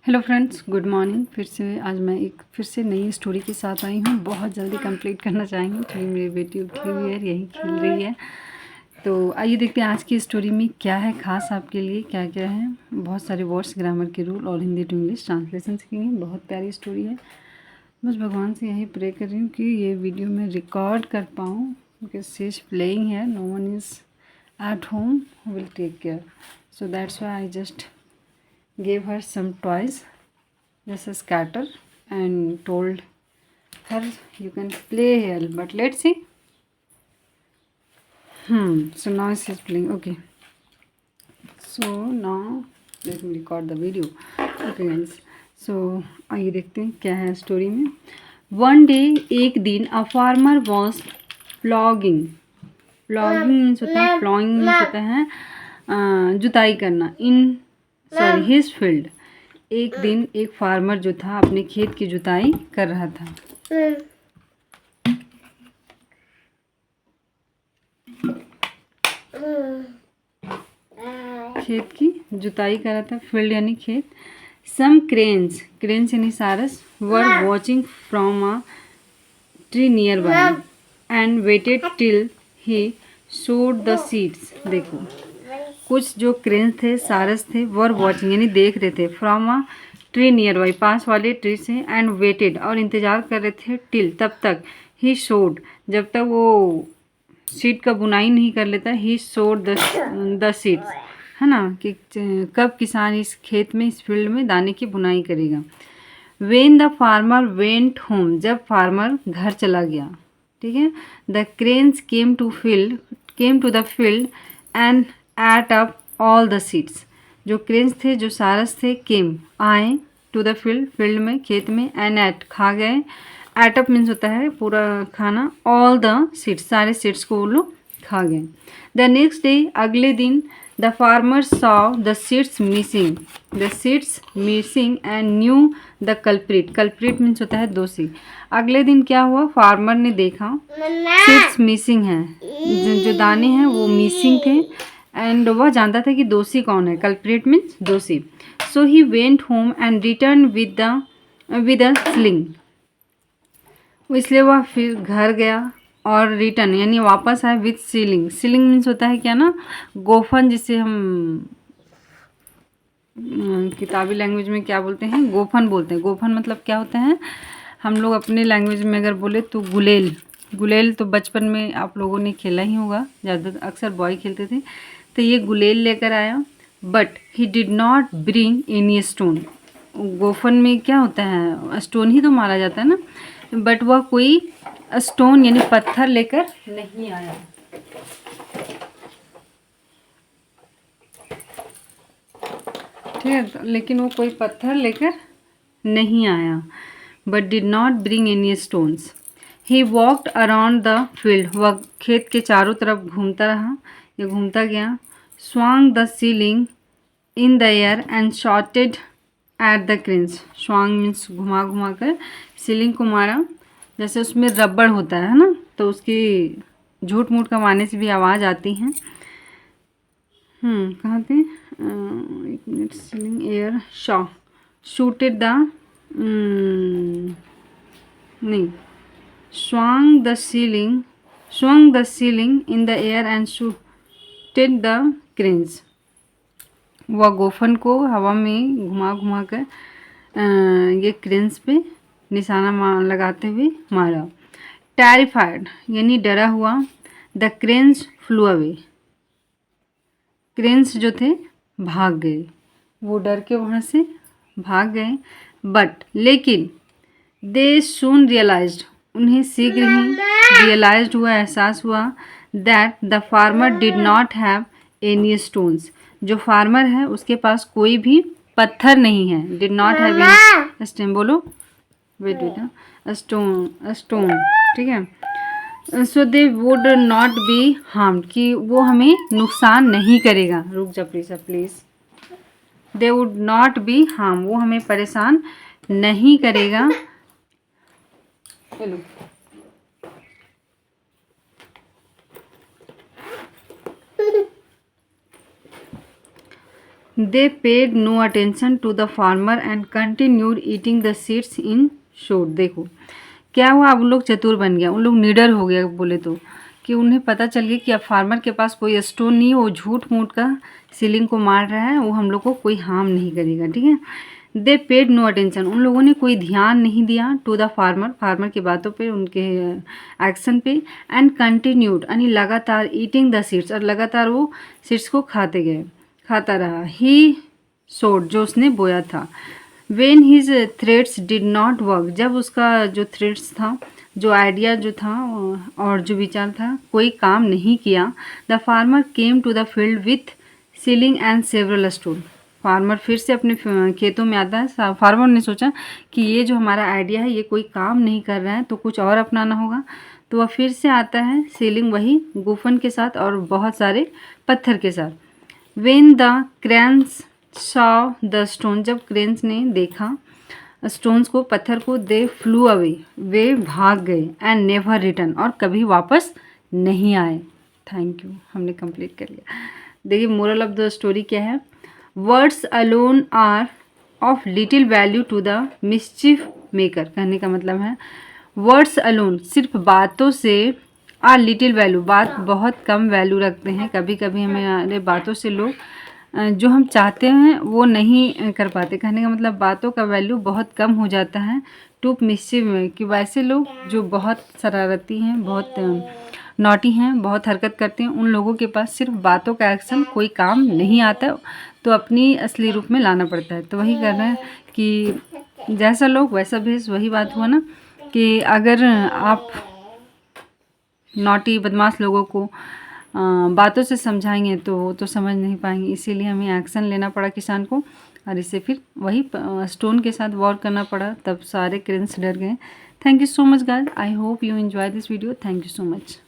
Hello friends, good morning. आज मैं फिर से नई स्टोरी के साथ आई हूँ। बहुत जल्दी कंप्लीट करना चाहेंगे क्योंकि मेरी बेटी उठी हुई है, यही खेल रही है। तो आइए देखते हैं आज की स्टोरी में क्या है खास आपके लिए, क्या क्या है। बहुत सारे वर्ड्स, ग्रामर के रूल और हिंदी टू इंग्लिश ट्रांसलेशन सीखेंगे। बहुत प्यारी स्टोरी है। बस भगवान से यही प्रे कर रही हूँ कि ये वीडियो मैं रिकॉर्ड कर पाऊँ, बिकॉज शी इज़ प्लेइंग है, no one is at home who will take care, so that's why I just gave her some toys, just a scatter, and told her you can play here, but let's see. So now she's playing. Okay, so now let me record the video. Okay guys, so आइए देखते हैं क्या है story में। One day, एक दिन, a farmer was plogging. Plogging means होता है, प्लॉइंग मीन्स होता है जुताई करना। His field. एक दिन एक फार्मर जो था अपने खेत की जुताई कर रहा था। खेत की जुताई कर रहा था, फील्ड यानी खेत। सम क्रेन्स, क्रेन्स यानी सारस, were watching from a tree near by and waited till he sowed the seeds. देखो, कुछ जो क्रेन्स थे, सारस थे, वर वॉचिंग यानी देख रहे थे, from a tree near by पास वाले ट्री से, एंड वेटेड और इंतज़ार कर रहे थे, टिल तब तक, ही सोड जब तक वो सीड का बुनाई नहीं कर लेता, ही सोड द सीड्स, है ना, कि कब किसान इस खेत में, इस फील्ड में दाने की बुनाई करेगा। When the farmer went home, जब फार्मर घर चला गया, ठीक है। The cranes came to the field and ate up all the seeds. जो क्रेन्स थे, जो सारस थे, केम आए, टू द फील्ड, फील्ड में, खेत में, एंड एट खा गए। एट अप मीन्स होता है पूरा खाना, ऑल द सीड्स, सारे सीड्स को वो लोग खा गए। द नेक्स्ट डे, अगले दिन, the farmer saw the seeds missing and new the culprit. Culprit means होता है दोषी। अगले दिन क्या हुआ, फार्मर ने देखा सीड्स मिसिंग हैं, जो दाने हैं वो मिसिंग थे, एंड वह जानता था कि दोषी कौन है। कल्प्रिट मीन्स दोषी। So he went home and return with a sling. इसलिए वह फिर घर गया और रिटर्न यानी वापस आए विद सीलिंग। सीलिंग मीन्स होता है क्या ना, गोफन, जिसे हम किताबी लैंग्वेज में क्या बोलते हैं, गोफन बोलते हैं। गोफन मतलब क्या होता है, हम लोग अपने लैंग्वेज में अगर बोले तो गुलेल। गुलेल तो बचपन में आप लोगों ने खेला ही होगा, ज़्यादा अक्सर बॉय खेलते थे। तो ये गुलेल लेकर आया, but he did not bring any stone. गोफन में क्या होता है, स्टोन ही तो मारा जाता है ना, बट वह कोई स्टोन यानी पत्थर लेकर नहीं आया। ठीक है, लेकिन वो कोई पत्थर लेकर नहीं आया, but did not bring any stones. He walked around the field, वह खेत के चारों तरफ घूमता रहा या घूमता गया। Swung the sling in the air and shouted at the cranes. Swung means घुमा घुमा कर, सीलिंग को मारा, जैसे उसमें रबड़ होता है ना, तो उसकी झूठ मूठ कमाने से भी आवाज़ आती है। कहाँ थे, एक minute, ceiling air shooted the नहीं, swung the ceiling in the air and shooted the cranes। वह गोफन को हवा में घुमा घुमा कर ये क्रेन्स पे निशाना लगाते हुए मारा। टेरिफाइड यानी डरा हुआ, the cranes flu away. Cranes जो थे भाग गए, वो डर के वहाँ से भाग गए। बट लेकिन दे सून रियलाइज्ड, उन्हें शीघ्र ही रियलाइज्ड हुआ, एहसास हुआ, that the farmer did not have any stones. जो फार्मर है उसके पास कोई भी पत्थर नहीं है। Did not have any stone, बोलो वेट बेटा, स्टोन, ठीक है। So they would not be harmed, कि वो हमें नुकसान नहीं करेगा। रुक जा please. They would not be harm, वो हमें परेशान नहीं करेगा। चलो, they paid no attention to the farmer and continued eating the seeds इन शोर। देखो क्या हुआ, अब उन लोग चतुर बन गया, उन लोग निडर हो गया बोले तो, कि उन्हें पता चल गया कि अब फार्मर के पास कोई स्टोन नहीं है, वो झूठ मूठ का सीलिंग को मार रहा है, वो हम लोग को कोई हार्म नहीं करेगा, ठीक है। दे पेड नो अटेंशन, उन लोगों ने कोई ध्यान नहीं दिया टू द फार्मर, फार्मर की बातों पे, उनके एक्शन पे, एंड कंटिन्यूड यानी लगातार ईटिंग द सीड्स, और लगातार वो सीड्स को खाता रहा। ही सोड जो उसने बोया था। When his threads did not work, जब उसका जो थ्रेड्स था, जो आइडिया जो था और जो विचार था कोई काम नहीं किया, the farmer came to the field with sling and several stone. Farmer फिर से अपने खेतों में आता है। फार्मर ने सोचा कि ये जो हमारा आइडिया है ये कोई काम नहीं कर रहा है, तो कुछ और अपनाना होगा, तो वह फिर से आता है सीलिंग वही गुफन के साथ और बहुत सारे पत्थर के साथ। When the cranes saw the stone, जब क्रेन्स ने देखा स्टोन्स को, पत्थर को, दे फ्लू अवे, वे भाग गए, एंड नेवर रिटर्न, और कभी वापस नहीं आए। थैंक यू, हमने कंप्लीट कर लिया। देखिए मोरल ऑफ द स्टोरी क्या है। Words alone are of little value to the mischief maker. कहने का मतलब है वर्ड्स अलोन, सिर्फ बातों से, आर लिटिल वैल्यू, बात बहुत कम वैल्यू रखते हैं। कभी कभी हमें बातों से लोग जो हम चाहते हैं वो नहीं कर पाते। कहने का मतलब बातों का वैल्यू बहुत कम हो जाता है टू मिस्चिफ में, कि वैसे लोग जो बहुत शरारती हैं, बहुत नॉटी हैं, बहुत हरकत करते हैं, उन लोगों के पास सिर्फ बातों का एक्शन कोई काम नहीं आता, तो अपनी असली रूप में लाना पड़ता है। तो वही करना है कि जैसा लोग वैसा भेष, वही बात हुआ ना, कि अगर आप नॉटी बदमाश लोगों को बातों से समझाएंगे तो वो तो समझ नहीं पाएंगे, इसीलिए हमें एक्शन लेना पड़ा किसान को, और इसे फिर वही स्टोन के साथ वॉर करना पड़ा, तब सारे क्रेन्स डर गए। Thank you so much guys, I hope you enjoy this video. Thank you so much.